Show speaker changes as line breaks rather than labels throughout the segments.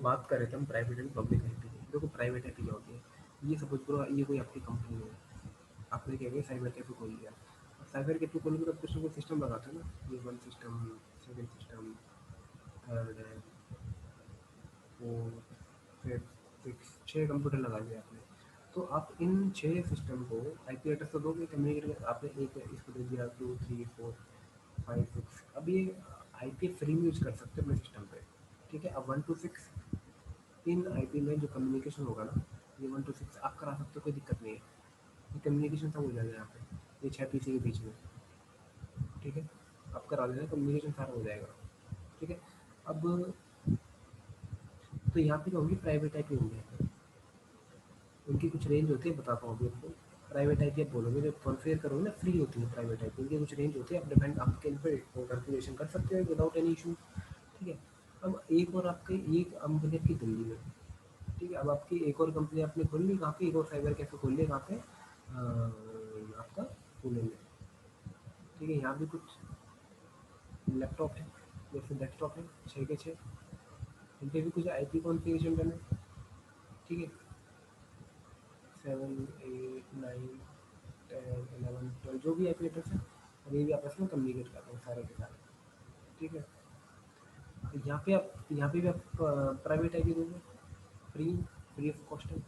बात कर रहे थे हम प्राइवेट एंड पब्लिक आईपी की। देखो प्राइवेट आईपी क्या होती है, ये सपोज करो ये कोई आपकी कंपनी है, आपने क्या किया साइबर कैफे खोल लिया। साइबर कैफे खोलने के बाद कुछ ना कुछ सिस्टम लगाते हैं ना, ये one system, second system, third है, फोर, फिर सिक्स, 6 कंप्यूटर लगा लिया आपने। तो आप इन 6 सिस्टम को आईपी एड्रेस तो दोगे कम्युनिकेट, आपने एक इसको दे दिया 2 3 4 5 6। अब ये आईपी फ्री में यूज कर सकते हो अपने सिस्टम पे, ठीक है। अब 1 to 6 इन आईपी में जो कम्युनिकेशन होगा ना, ये 1 to 6 आप करा सकते हो, कोई दिक्कत नहीं है। ये कम्युनिकेशन सब हो जाएगा यहाँ पे, ये 6 पीसी के बीच में, ठीक है। आप करा लेना, कम्युनिकेशन सारा हो जाएगा, ठीक है। अब तो यहाँ पे क्या होंगी, प्राइवेट आईपी होंगे, उनकी कुछ रेंज होती है, बताता हूँ अभी आपको। प्राइवेट आईपी आप बोलोगे, जब कॉन्फ़िगर करोगे ना, फ्री होती है प्राइवेट आईपी, उनकी कुछ रेंज होती है, आप डिपेंड आपके इन पर कैलकुलेशन कर सकते हो विदाउट एनी इशू, ठीक है। अब एक और आपके एक कंपनी आपकी दिल्ली में, ठीक है। अब आपकी एक और कंपनी आपने खोल ली कहाँ पे, एक और साइबर कैफे खोल लिया कहाँ पे, आपका पुणे में, ठीक है। यहाँ भी कुछ लैपटॉप है, जैसे डेस्कटॉप है 6 के 6, इन पर भी कुछ आईपी कॉन्फ़िगरेशन करना है, ठीक है। 7 8 9 10 11 12 जो भी आईपी एड्रेस है, और ये भी आपस में कम्युनिकेट कर रहे हैं सारे के सारे, ठीक है। तो यहाँ पे भी आप प्राइवेट आईपी दोगे, फ्री फ्री ऑफ कॉस्ट है।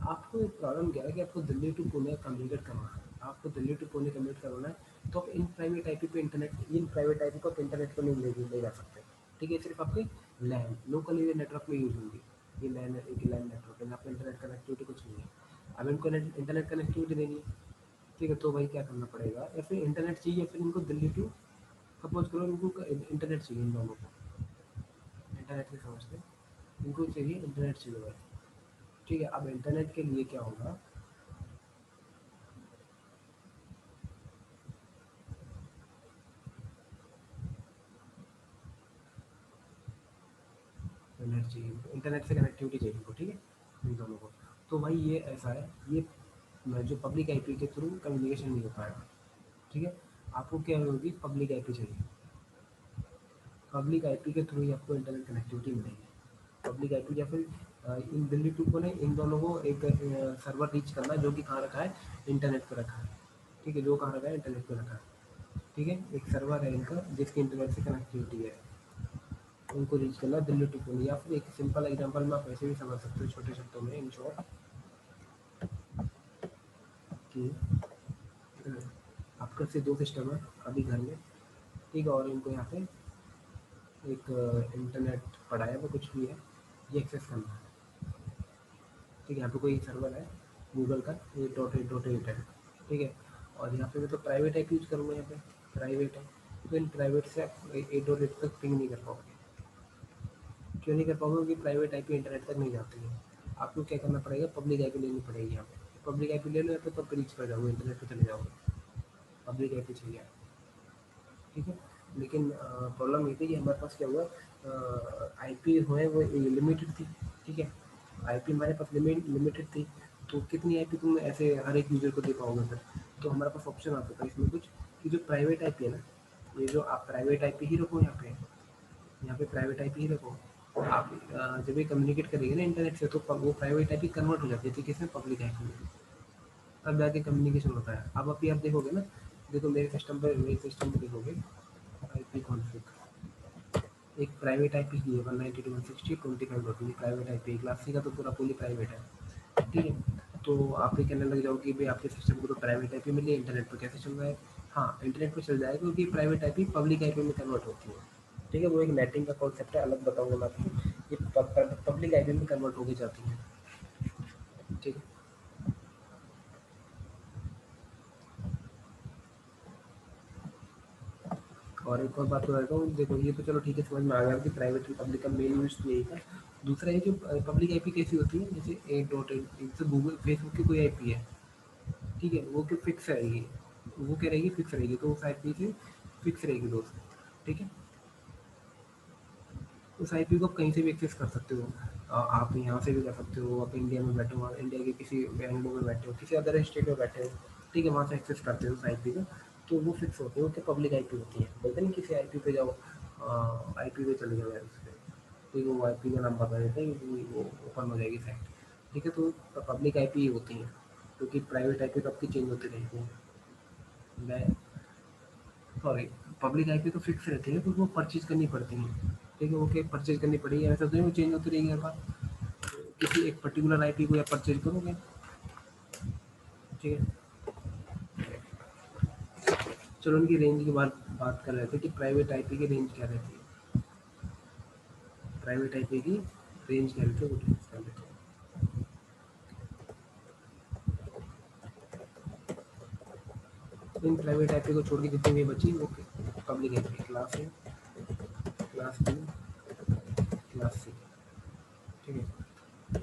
आपको एक प्रॉब्लम क्या है कि आपको दिल्ली टू पुणे कम्युनिकेट करना है, आपको दिल्ली टू पुणे कम्युनिकेट करना है, तो आप इन प्राइवेट आईपी पे इंटरनेट, इन प्राइवेट आईपी को आप इंटरनेट पर नहीं ले जा सकते, ठीक है। सिर्फ आपके लैन लोकल एरिया नेटवर्क में यूज होंगी, ये लैन एक लैन नेटवर्क है, यहाँ पे इंटरनेट कनेक्टिविटी कुछ नहीं है। अब इनको इंटरनेट कनेक्टिविटी देनी है, ठीक है। तो भाई क्या करना पड़ेगा, या फिर इंटरनेट चाहिए, या फिर इनको दिल्ली टू, सपोज करो इनको इंटरनेट चाहिए, इन दोनों को इंटरनेट से समझते हैं, इनको चाहिए इंटरनेट चाहिए भाई, ठीक है। अब इंटरनेट के लिए क्या होगा, इंटरनेट चाहिए, इंटरनेट से कनेक्टिविटी चाहिए इनको, ठीक है, इन दोनों को। तो भाई ये ऐसा है, ये जो पब्लिक आईपी के थ्रू कम्युनिकेशन नहीं हो पाएगा, ठीक है। आपको क्या होगी, पब्लिक आईपी चाहिए, पब्लिक आईपी के थ्रू ही आपको इंटरनेट कनेक्टिविटी मिलेगी, पब्लिक आईपी। या फिर इन दिल्ली टू को नहीं, इन दोनों को एक सर्वर रीच करना है, जो कि कहाँ रखा है, इंटरनेट पर रखा है, ठीक है। जो कहाँ रखा है, इंटरनेट पर रखा है, ठीक है। एक सर्वर है इनका जिसकी इंटरनेट से कनेक्टिविटी है, उनको रीच करना दिल्ली टू पुणे। या फिर एक सिंपल एग्जांपल में आप ऐसे भी समझ सकते हो छोटे शब्दों में, इन शॉर्ट, कि आपके से 2 सिस्टम है अभी घर में, ठीक है, और इनको यहाँ पे एक इंटरनेट पड़ा है, वो कुछ भी है, ये एक्सेस करना है, ठीक है। यहाँ पे कोई सर्वर है गूगल का, ये .8 है, ठीक है। और यहाँ पे मैं तो प्राइवेट ऐप यूज़ करूँगा, यहाँ पे प्राइवेट है, तो इन प्राइवेट से आप 8.8 तक पिंग नहीं कर पाओगे। क्यों नहीं कर पाओगे, क्योंकि प्राइवेट आईपी इंटरनेट तक नहीं जाती है। आपको क्या करना पड़ेगा, पब्लिक आईपी लेनी पड़ेगी यहाँ पे, पब्लिक आईपी ले लो, या तो तब रीच कर जाओगे, इंटरनेट पे चले जाओगे, पब्लिक आईपी चाहिए, ठीक है। लेकिन प्रॉब्लम ये थी कि हमारे पास क्या हुआ, आईपी हुए वो लिमिटेड थी, ठीक है। आईपी हमारे पास लिमिटेड थी, तो कितनी आईपी तुम ऐसे हर एक यूज़र को दे पाओगे फिर। तो हमारे पास ऑप्शन आता था इसमें कुछ, कि जो प्राइवेट आईपी है ना, ये जो आप प्राइवेट आईपी ही रखो यहाँ पे प्राइवेट आईपी ही रखो। आप जब ये कम्युनिकेट करेंगे ना इंटरनेट से, तो वो प्राइवेट आईपी कन्वर्ट हो जाती है, ठीक है, इसमें पब्लिक आईपी में, तब जाके कम्युनिकेशन होता है। अब अभी आप देखोगे ना, देखो मेरे सिस्टम पे देखोगे, आईपी कॉन्फ़िग, एक प्राइवेट आईपी की है 192.168.25.1 प्राइवेट आईपी है, क्लास सी का तो पूरा फुली प्राइवेट है, ठीक है। तो आप ये कहने लग जाओगे कि भाई आपके सिस्टम को तो प्राइवेट आईपी मिली है, इंटरनेट पर कैसे चल रहा है। हाँ, इंटरनेट पर चल जाएगा, क्योंकि प्राइवेट आईपी पब्लिक आईपी में कन्वर्ट होती है, ठीक है। वो एक नेटिंग का कॉन्सेप्ट है, अलग बताऊंगा मैं आपको, ये पब्लिक आईपी में कन्वर्ट होकर जाती है, ठीक है। और एक और बात बताता हूँ, देखो ये तो चलो ठीक है, समझ में आ गया कि प्राइवेट और पब्लिक का मेन यूज़ तो यही था। दूसरा ये जो पब्लिक आईपी कैसी होती है, जैसे 8.8, जैसे गूगल फेसबुक की कोई आईपी है, ठीक है, वो कि फिक्स रहेगी, वो क्या रहेगी, फिक्स रहेगी, तो उस आईपी से फिक्स रहेगी दोस्त, ठीक है। उस आईपी को आप कहीं से भी एक्सेस कर सकते हो, आप यहाँ से भी कर सकते हो, आप इंडिया में बैठे हो, इंडिया के किसी बैंगलोर में बैठे हो, किसी अदर स्टेट में बैठे हो, ठीक है, वहाँ से एक्सेस करते हो उस आईपी को, तो वो फिक्स होती है, वो क्या पब्लिक आईपी होती है। बोलते नहीं किसी आईपी पे जाओ, आईपी पे चले जाओ यार, उस पर, ठीक है, वो आईपी का नाम बता देते हैं कि वो ओपन हो जाएगी साइट। ठीक है, तो पब्लिक आईपी होती हैं, क्योंकि प्राइवेट आईपी तो आपकी चेंज होती रहती है। मैं सॉरी, पब्लिक आईपी तो फिक्स रहती है, तो वो परचेज करनी पड़ती है। ठीक है, ओके, परचेज करनी पड़ेगी, ऐसा तो नहीं वो चेंज होती रहेगी हर बार। किसी एक पर्टिकुलर आईपी को आप परचेज करोगे। ठीक है, चलो उनकी रेंज की बात कर रहे थे कि प्राइवेट आईपी की रेंज क्या रहती है। प्राइवेट आईपी की रेंज क्या रहती है वो डिस्कस कर लेते हैं। इन प्राइवेट आईपी को छोड़ के जितनी भी बची वो public IP, class A, class B, class C. ठीक है,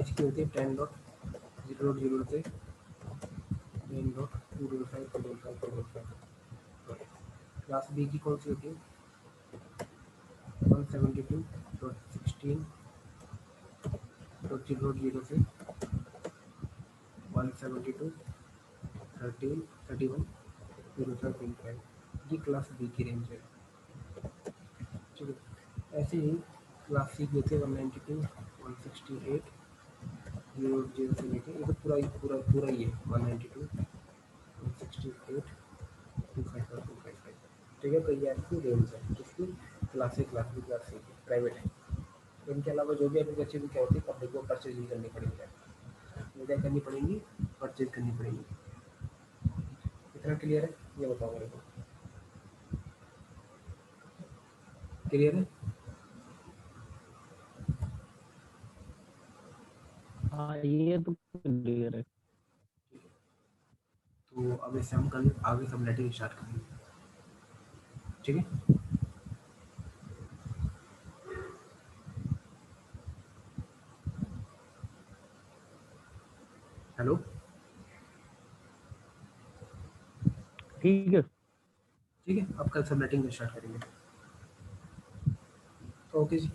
इसकी होती है 10.0.0 से 10.2.5 क्लास बी की कौन सी होती है 172.16.0.0 से 172.13.31.0.5 ये क्लास बी की रेंज है। ठीक है, ऐसे ही क्लास सी की होती है 192.168.0.0 से लेके, ये तो पूरा ही है 192.168.255.255। ठीक है, तो ये आपकी रेंज है किसकी, class A, class B, class C की प्राइवेट है। इनके अलावा जो भी आपको अच्छी क्या होती है पब्लिक को परचेज नहीं करनी पड़ेगी, वो क्या करनी पड़ेगी, परचेज करनी पड़ेगी। कितना क्लियर है ये बताओ मेरे को, क्लियर है।
हाँ ये तो क्लियर है।
तो अब इससे हम कल आगे सबनेटिंग स्टार्ट करेंगे। ठीक है, हेलो,
ठीक है।
ठीक है, अब कल सबनेटिंग स्टार्ट करेंगे। ओके जी।